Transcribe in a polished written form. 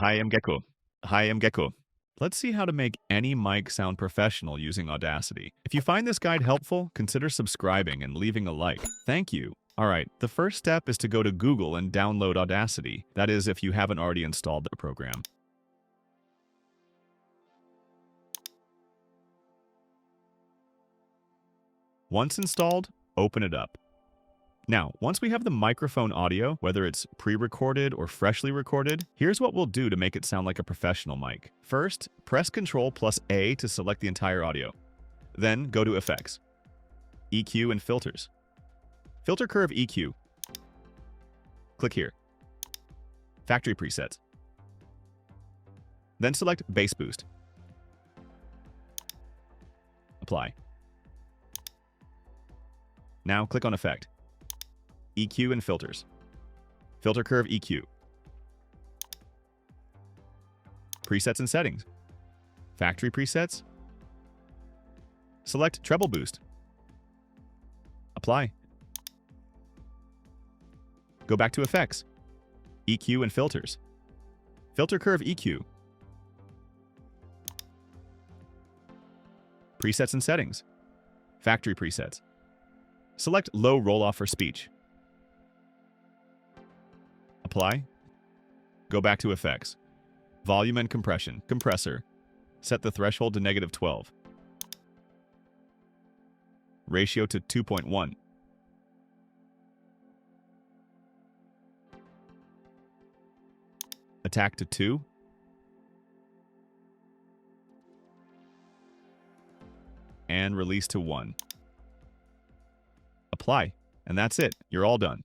Hi, I'm Gecko. Hi, I'm Gecko. Let's see how to make any mic sound professional using Audacity. If you find this guide helpful, consider subscribing and leaving a like. Thank you. Alright, the first step is to go to Google and download Audacity. That is, if you haven't already installed the program. Once installed, open it up. Now, once we have the microphone audio, whether it's pre-recorded or freshly recorded, here's what we'll do to make it sound like a professional mic. First, press Ctrl plus A to select the entire audio. Then go to Effects, EQ and Filters. Filter Curve EQ. Click here. Factory Presets. Then select Bass Boost. Apply. Now click on Effect, EQ and Filters. Filter Curve EQ. Presets and Settings. Factory Presets. Select Treble Boost. Apply. Go back to Effects, EQ and Filters. Filter Curve EQ. Presets and Settings. Factory Presets. Select Low Roll-Off for Speech. Apply. Go back to Effects, Volume and Compression, Compressor. Set the threshold to -12. Ratio to 2.1. Attack to 2. And release to 1. Apply, and that's it. You're all done.